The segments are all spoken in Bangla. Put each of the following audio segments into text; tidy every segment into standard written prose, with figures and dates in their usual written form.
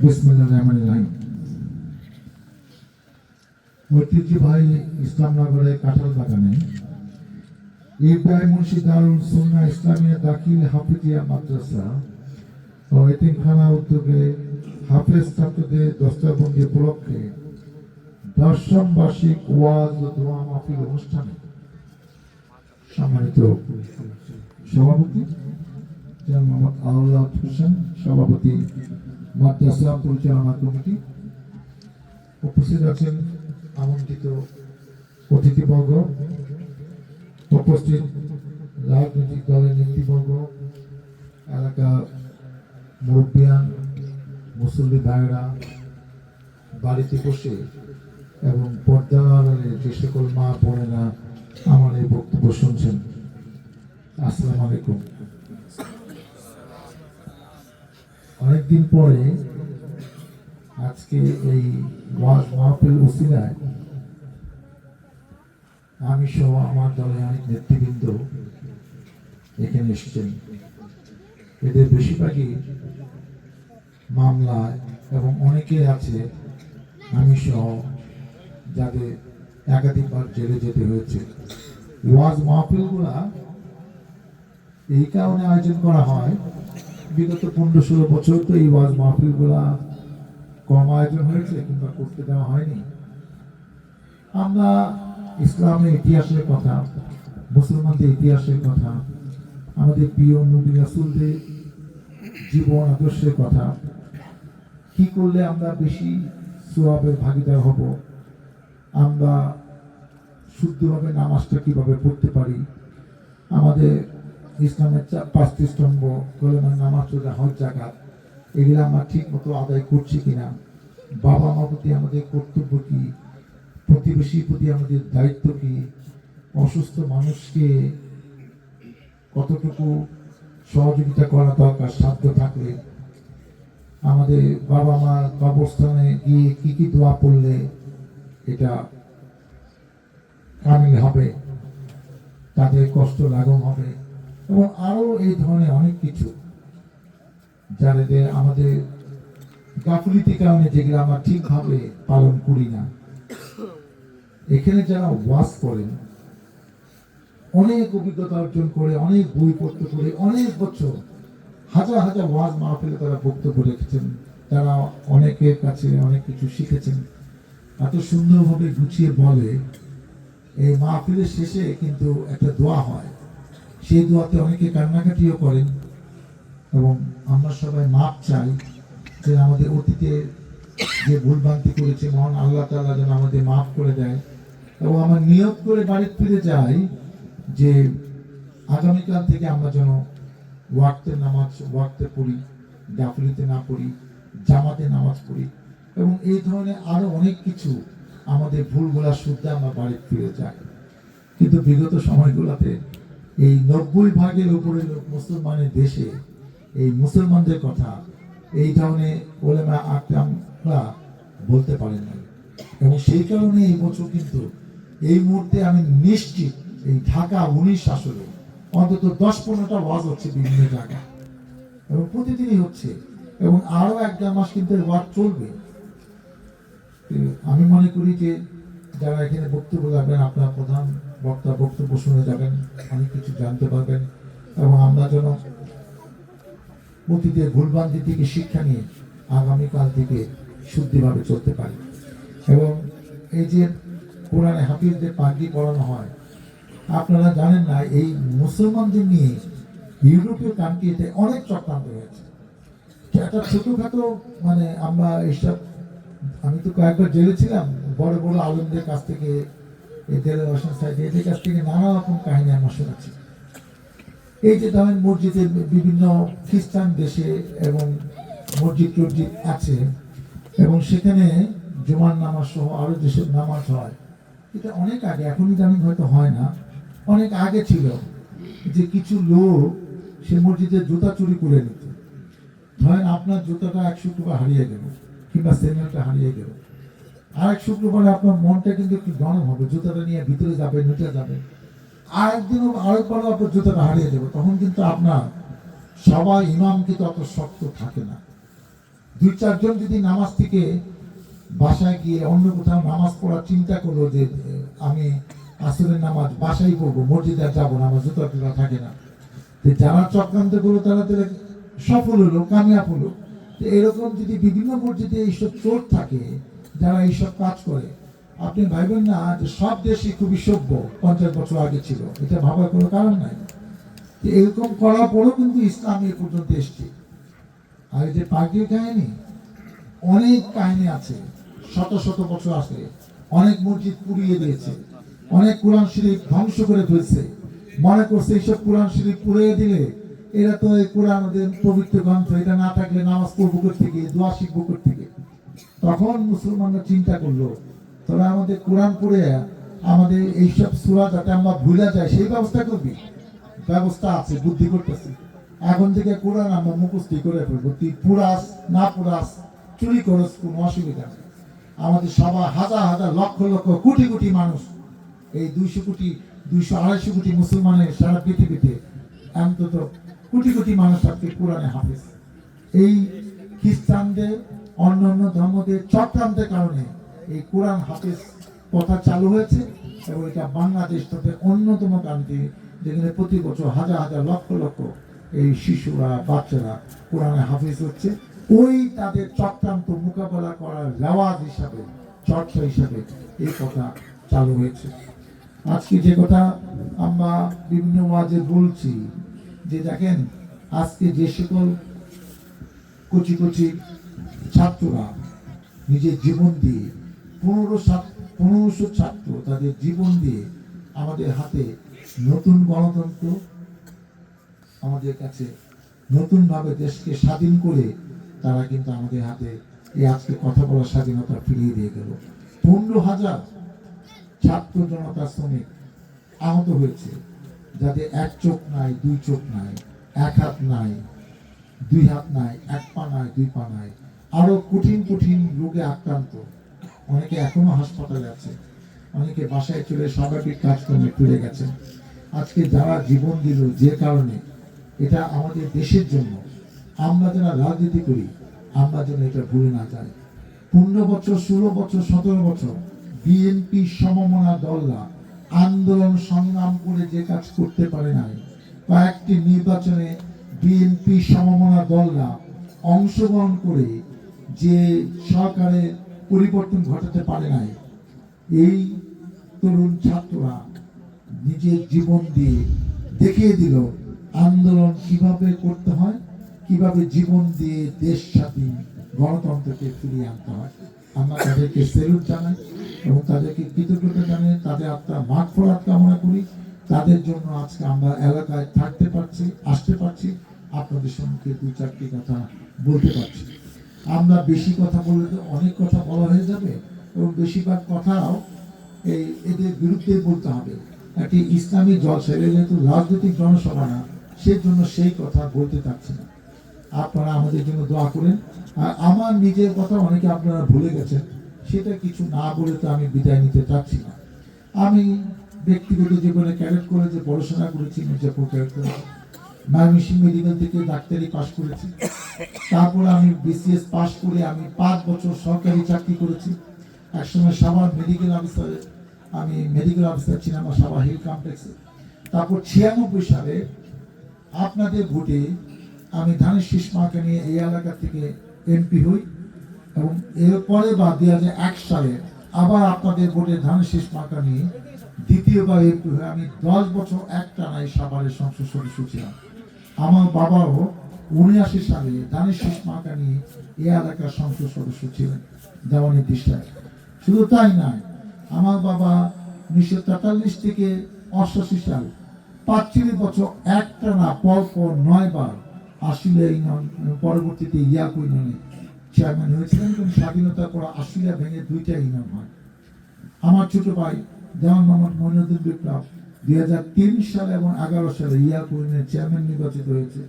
বিসমিল্লাহির রহমানির রহিম। ঐতিহ্যবাহী ইসলামনগরে কাঁঠাল বাগানে ইব্রাহিম মুন্সি দারুল সুন্নাহ ইসলামিয়া দাখিল হাফিজিয়া মাদ্রাসা ও এতিমখানা উদ্যোগে হাফেজ ছাত্রদের দস্তবন্দি উপলক্ষে দশম বার্ষিক ওয়াজ ও দোয়া মাহফিল অনুষ্ঠানে সম্মানিত সভাপতি জনাব মোহাম্মদ আওলাদ হোসেন, সভাপতি মাদ্রাসা পরিচালনা কমিটি, উপস্থিত আছেন আমন্ত্রিত অতিথিবর্গ, উপস্থিত রাজনৈতিক দলের নেতৃবর্গ, এলাকা মুরব্বিয়ান, মুসল্লি ভাইরা, বাড়িতে বসে এবং পর্দার আড়ালে যে সকল মা বোনেরা আমার এই বক্তব্য শুনছেন, আসসালামু আলাইকুম। অনেকদিন পরে আজকে এই ওয়াজ মাহফিল উসিলায় আমি সহ আমার দলের অনেক নেতৃবৃন্দ এখানে এসেছেন। এদের বেশিরভাগই মামলায় এবং অনেকে আছে আমি সহ যাদের একাধিকবার জেলে যেতে হয়েছে। ওয়াজ মাহফিলগুলা এই কারণে আয়োজন করা হয়, বিগত 15-16 বছর তো এই ওয়াজ মাহফিলগুলা কম আয়োজন হয়েছে কিংবা করতে দেওয়া হয়নি। আমরা ইসলামের ইতিহাসের কথা, মুসলমানদের ইতিহাসের কথা, আমাদের প্রিয় নবী রাসূলদের জীবন আদর্শের কথা, কি করলে আমরা বেশি সওয়াবের ভাগীদার হব, আমরা শুদ্ধভাবে নামাজটা কিভাবে পড়তে পারি, আমাদের ইসলামের 5টি স্তম্ভ কলেমার নামাজ, রোজা, হজ, যাকাত, এগুলো আমরা ঠিক মতো আদায় করছি কিনা, বাবা মার প্রতি আমাদের কর্তব্য কি, প্রতিবেশীর প্রতি আমাদের দায়িত্ব কি, অসুস্থ মানুষকে কতটুকু সহযোগিতা করা দরকার সাধ্য থাকলে, আমাদের বাবা মার কবরস্থানে গিয়ে কি কি দোয়া পড়লে এটা কামিল হবে, তাদের কষ্ট লাঘব হবে, এবং আরো এই ধরনের অনেক কিছু যাদের আমাদের গাফিলতির কারণে যেগুলো আমরা ঠিকভাবে পালন করি না। এখানে যারা ওয়াজ করেন, অনেক অভিজ্ঞতা অর্জন করে, অনেক বই পড়তে করে, অনেক বছর হাজার হাজার ওয়াজ মাহফিলে তারা বক্তব্য রেখেছেন, তারা অনেকের কাছে অনেক কিছু শিখেছেন, এত সুন্দরভাবে গুছিয়ে বলে। এই মাহফিলের শেষে কিন্তু একটা দোয়া হয়, সেই দোয়াতে অনেকে কান্নাকাটিও করেন, এবং আমরা সবাই মাপ চাই যে আমাদের অতীতে যে ভুলভ্রান্তি করেছে মহান আল্লাহ তাআলা যেন আমাদের মাফ করে দেয়। এবং আমরা নিয়ত করে বাড়ি ফিরে যাই যে আগামীকাল থেকে আমরা যেন ওয়াক্তে নামাজ ওয়াক্তে পড়ি, গাফিলতি না পড়ি, জামাতে নামাজ পড়ি, এবং এই ধরনের আরো অনেক কিছু আমাদের ভুলগুলা শুদ্ধ আমরা বাড়ি ফিরে যাই। কিন্তু বিগত সময়গুলোতে এই 90% উপরে মুসলমানের দেশে এই মুসলমানদের কথা এই ধরনের ওলামা আকরামরা বলতে পারেন না, এবং সেই কারণে এই বছর কিন্তু এই মুহূর্তে আমি নিশ্চিত এই ঢাকা 19 আসলে অন্তত 10-15টা ওয়াজ হচ্ছে বিভিন্ন জায়গায়, এবং প্রতিদিনই হচ্ছে, এবং আরো 1-1.5 মাস কিন্তু ওয়াজ চলবে। আমি মনে করি যে যারা এখানে বক্তব্য রাখবেন, আপনার প্রধান বক্তা বক্তব্য শুনে যাবেন, অনেক কিছু জানতে পারবেন, এবং আমরা যেন অতীতের ভুলভ্রান্তি থেকে শিক্ষা নিয়ে আগামীকাল থেকে শুদ্ধিভাবে চলতে পারি। এবং এই যে কোরআনে হাফিজদের পাগড়ি পরানো হয়, আপনারা জানেন না এই মুসলমানদের নিয়ে ইউরোপীয় কান্ট্রিতে অনেক চক্রান্ত হয়েছে। একটা ছোটখাটো মানে আমরা এইসব, আমি তো কয়েকবার জেলে ছিলাম, বড় বড় আলেমদের কাছ থেকে, এই দেলোয়ার সাহেব এদের কাছ থেকে নানা রকম কাহিনী আমরা শুনেছি। এই যে ধরেন মসজিদের বিভিন্ন খ্রিস্টান দেশে এবং মসজিদ টসজিদ আছে, এবং সেখানে জুমার নামাজ সহ আরো যেসব নামাজ হয়, এটা অনেক আগে, এখনই জানি হয়তো হয় না, অনেক আগে ছিল যে কিছু লোক সে মসজিদের জুতা চুরি করে নিত। ধরেন আপনার জুতাটা 1 শুক্রবার হারিয়ে গেল, কিংবা সেমেলটা হারিয়ে গেল, আরেক শুক্রবারে আপনার মনটা কিন্তু একটু গরম হবে, জুতাটা নিয়ে ভিতরে যাবে, নিচে যাবে, আরেকদিনও আরেকবারও আপনার জুতাটা হারিয়ে যাবে। তখন কিন্তু আপনার সবাই ইমাম কিন্তু অত শক্ত থাকে না, দুই চারজন যদি নামাজ থেকে বাসায় গিয়ে অন্য কোথাও নামাজ পড়ার চিন্তা করলো যে আমি আসরের নামাজ বাসায় পড়বো, মসজিদে আর যাবো না, আমার জুতা টুতা থাকে না, যারা চক্রান্ত করলো তারা তারা সফল হলো, কামিয়াব হলো। এরকম যদি বিভিন্ন মসজিদে এইসব চোর থাকে যারা এইসব কাজ করে, আপনি ভাববেন না যে সব দেশই খুবই সভ্য 50 বছর আগে ছিল, এটা ভাবার কোনো কারণ নাই। এরকম করার পরও কিন্তু ইসলাম এ পর্যন্ত এসছে। আর এই যে পার্টির কাহিনী, অনেক কাহিনী আছে, শত শত বছর আসে, অনেক মসজিদ পুড়িয়ে দিয়েছে, অনেক কোরআন শরীফ ধ্বংস করে ফেলছে, মনে করছে এইসব কোরআন শরীফ পুড়িয়ে দিলে এরা তো এই কোরআন ওদের পবিত্র গ্রন্থ, এটা না থাকলে নামাজ পড়বো থেকে, দোয়া শিখবো থেকে। তখন মুসলমানরা চিন্তা করলো তোরা আমাদের কোরআন পড়ে আমাদের এইসব সূরা যাতে আমরা ভুলে যাই সেই ব্যবস্থা করবি। ব্যবস্থা আছে, বুদ্ধি করতেছি, এখন থেকে কোরআন আমরা মুখস্থি করে ফেলবো, তুই পুরাস না পুরাস চুরি করস কোনো অসুবিধা নেই। আমাদের সবাই হাজার হাজার লক্ষ লক্ষ কোটি কোটি মানুষ, এই 200 কোটি 200-250 কোটি মুসলমানের সারা পৃথিবীতে অন্তত কোটি কোটি মানুষ আজকে কোরআনে হাফেজ। এই খ্রিস্টানদের অন্যান্য ধর্মদের চক্রান্তের কারণে এই কোরআন হাফেজ কথা চালু হয়েছে, এবং এটা বাংলাদেশ তাতে অন্যতম কান্ট্রি যেখানে প্রতি বছর হাজার হাজার লক্ষ লক্ষ এই শিশুরা বাচ্চারা কোরআনে হাফেজ হচ্ছে। ওই তাদের চক্রান্ত মোকাবেলা করার রেওয়াজ হিসাবে, চর্চা হিসাবে এই কথা চালু হয়েছে। আজকে যে কথা আমরা বিভিন্ন ওয়াজে বলছি যে দেখেন আজকে যে সকল কচি কচি ছাত্ররা নিজের জীবন দিয়ে 1500 ছাত্র তাদের জীবন দিয়ে আমাদের হাতে নতুন গণতন্ত্র, আমাদের কাছে নতুনভাবে দেশকে স্বাধীন করে তারা কিন্তু আমাদের হাতে এই আজকে কথা বলার স্বাধীনতা ফিরিয়ে দিয়ে গেল। 15,000 ছাত্র জনতা শ্রমিক আহত হয়েছে, যাদের এক চোখ নাই, দুই চোখ নাই, এক হাত নাই, দুই হাত নাই, এক পা নাই, দুই পা নাই, আরো কঠিন কঠিন রোগে আক্রান্ত, অনেকে এখনো হাসপাতালে আছে, অনেকে বাসায় চলে স্বাভাবিক কাজকর্মে ফিরে গেছে। আজকে যারা জীবন দিল যে কারণে, এটা আমাদের দেশের জন্য, আমরা যারা রাজনীতি করি আমরা যেন এটা ভুলে না যাই। 15 বছর, 16 বছর, 17 বছর বিএনপি সমমনা দলরা আন্দোলন সংগ্রাম করে যে কাজ করতে পারে নাই, কয়েকটি নির্বাচনে বিএনপি সমমনা দলরা অংশগ্রহণ করে যে সরকারের পরিবর্তন ঘটাতে পারে নাই, এই তরুণ ছাত্ররা নিজের জীবন দিয়ে দেখিয়ে দিল আন্দোলন কিভাবে করতে হয়, কিভাবে জীবন দিয়ে দেশ স্বাধীন গণতন্ত্রকে ফিরিয়ে আনতে হয়। আমরা তাদেরকে সেলুট জানাই এবং তাদেরকে কৃতজ্ঞতা জানাই, তাদের আত্মা মাগফিরাত কামনা করি। তাদের জন্য আজকে আমরা এলাকায় থাকতে পারছি, আসতে পারছি, আপনাদের সঙ্গে 2-4টি কথা বলতে পারছি। আমরা বেশি কথা বললে তো অনেক কথা বলা হয়ে যাবে, এবং বেশিরভাগ কথাও এদের বিরুদ্ধে বলতে হবে। একটি ইসলামী জলসা, যেহেতু রাজনৈতিক জনসভা না, সেজন্য সেই কথা বলতে চাচ্ছি না। আপনারা আমাদের জন্য দোয়া করেন। আর আমার নিজের কথা অনেকে আপনারা ভুলে গেছেন, সেটা কিছু না বলে তো আমি বিদায় নিতে চাচ্ছি না। আমি ব্যক্তিগত জীবনে ক্যাডেট কলেজে পড়াশোনা করেছি, মির্জাপুর ক্যাডেট কলেজে, ময়মনসিংহ মেডিকেল থেকে ডাক্তারি পাশ করেছি। তারপরে আমি বিসিএস পাশ করে আমি 5 বছর সরকারি চাকরি করেছি। একসময় সাভার মেডিকেল অফিসারে আমি মেডিকেল অফিসার ছিলাম সাভার হিল কমপ্লেক্সে। তারপর 96 সালে আপনাদের ভোটে আমি ধানের শীষ মার্কা নিয়ে এই এলাকা থেকে এমপি হই, এবং এরপরে বা 2001 সালে আবার আপনাদের ভোটে ধানের শীষ মার্কা নিয়ে দ্বিতীয়বার এমপি হয়ে আমি 10 বছর একটানাই সাভারের সংসদ সদস্য ছিলাম। আমার বাবাও 79 সালে ধানের শীষ মার্কা নিয়ে এই এলাকার সংসদ সদস্য ছিলেন দেওয়ানির দৃষ্টায়। শুধু তাই নয়, আমার বাবা 1943 থেকে 88 সাল 45 বছর একটানা পরপর 9 বার আশুলিয়া ইউনিয়ন, পরবর্তীতে ইয়াকু ইউনিয়নে চেয়ারম্যান হয়েছিলেন, এবং স্বাধীনতার পর আশুলিয়া ভেঙে 2টা ইউনিয়ন হয়। আমার ছোট ভাই দেওয়ান মোহাম্মদ মইনুদ্দিন বিপ্লব 2003 সালে এবং 11 সালে ইয়াকু ইউনিয়নের চেয়ারম্যান নির্বাচিত হয়েছে।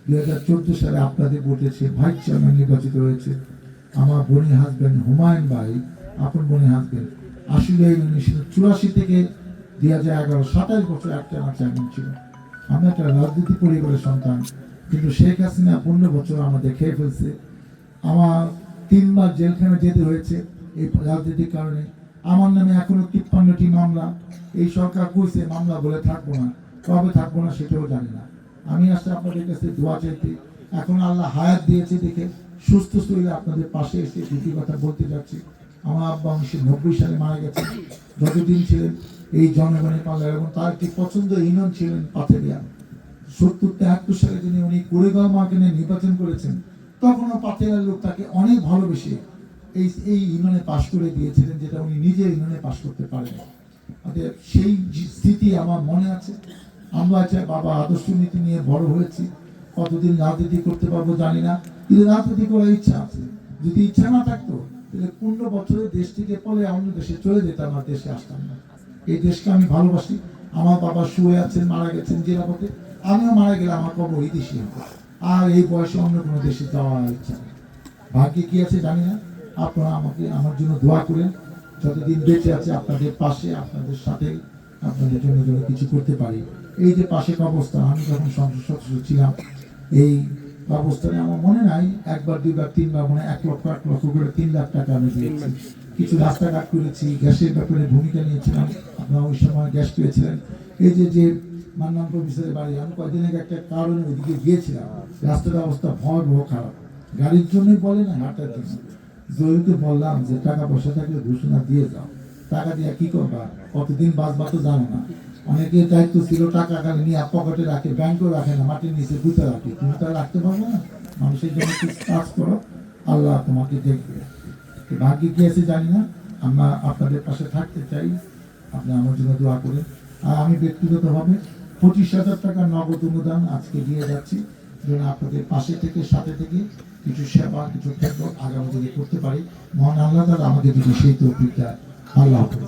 2014 সালে আপনাদের ভোটে ভাইস চেয়ারম্যান নির্বাচিত হয়েছে। আমার বোনের হাজবেন্ড হুমায়ুন ভাই, আপন বোনের হাজবেন্ড, আশুলিয়া ইউনিয়ন 84 থেকে 2011 27 বছর একটানা চেয়ারম্যান ছিল। আমরা একটা রাজনীতি পরিবারের সন্তান, কিন্তু শেখ হাসিনা 15 বছর আমাদের খেয়ে ফেলছে। আমার 3 বার জেলখানে যেতে হয়েছে এই রাজনীতির কারণে। আমার নামে এখনো 53টি মামলা। এই সরকার কইছে মামলা বলে থাকবো না, কবে থাকবো না সেটাও জানি না। আমি আসলে আপনাদের কাছে দোয়া চাইতে, এখন আল্লাহ হায়াত দিয়েছে দেখে সুস্থ শরীরে আপনাদের পাশে এসে দুটি কথা বলতে যাচ্ছি। আমার আব্বা 1990 সালে মারা গেছে। যতদিন ছিলেন এই জনগণের পাল্লা, এবং তার একটি পছন্দ ইউনিয়ন ছিলেন পাথেরিয়া। 70-71 সালে যিনি উনি কুড়েগাঁও মার্কেটে নির্বাচন করেছেন, তখনও পাথেরিয়ার লোক তাকে অনেক ভালোবেসে এই ইউনিয়নে পাশ করে দিয়েছিলেন, যেটা উনি নিজে ইউনিয়নে পাশ করতে পারেন। সেই স্মৃতি আমার মনে আছে। আমরা বাবা আদর্শ নীতি নিয়ে বড় হয়েছি, কতদিন রাজনীতি করতে পারবো জানি না, কিন্তু রাজনীতি করার ইচ্ছা আছে। যদি ইচ্ছা না থাকতো তাহলে 15 বছরের দেশ থেকে পরে অন্য দেশে চলে যেতাম, আর দেশে আসতাম না। এই দেশকে আমি ভালোবাসি। আমার বাবা শুয়ে আছেন, মারা গেছেন জেলাপথে, আমিও মারা গেলে আমার কবর এই দেশে হবে। আর এই বয়সে অন্য কোনো দেশে যাওয়ার ইচ্ছা নেই। ভাগ্যে কি আছে জানি না। আপনারা আমাকে আমার জন্য দোয়া করেন, যতদিন বেঁচে আছে আপনাদের পাশে, আপনাদের সাথে, আপনাদের জন্য যেন কিছু করতে পারি। এই যে পাশে কবরস্থান, আমি যখন সংসদ সদস্য ছিলাম, এই কবরস্থানে আমার মনে নাই 1বার 2বার 3বার মনে 1 লক্ষ করে 3 লাখ টাকা আমি দিয়েছি। কিছু রাস্তাঘাট করেছি, গ্যাসের ব্যাপারে ভূমিকা নিয়েছিলাম, আপনারা ওই সময় গ্যাস পেয়েছিলেন। এই যে মান্নান প্রফেসরের বাড়ি, আমি কয়েকদিন আগে একটা কারণে ওইদিকে গিয়েছিলাম, রাস্তার অবস্থা ভয়াবহ খারাপ, গাড়ির জন্যই বলে না, হাঁটার জন্য। জয়কে বললাম যে টাকা পয়সা থাকলে ঘোষণা দিয়ে যাও, টাকা দিয়ে কি করবা, কতদিন বাঁচবা তো জানো না। অনেকের দায়িত্ব ছিল টাকা গাড়ি নিয়ে পকেটে রাখে, ব্যাংকেও রাখে না, মাটির নিচে গুঁতে রাখে। তুমি তো রাখতে পারবো না। মানুষের জন্য কিছু কাজ করো, আল্লাহ তোমাকে দেখবে। ভাগ্যে কি আছে জানি না, আমরা আপনাদের পাশে থাকতে চাই, আপনি আমার জন্য দোয়া করেন। আর আমি ব্যক্তিগতভাবে 25,000 টাকা নগদ অনুদান আজকে দিয়ে যাচ্ছি, যেন আপনাদের পাশে থেকে সাথে থেকে কিছু সেবা, কিছু ক্ষেত্র আগামী দিনে করতে পারি। মহান আল্লাহ তাআলা আমাদের যদি সেই তৌফিক দেয়। আল্লাহ হাফেজ।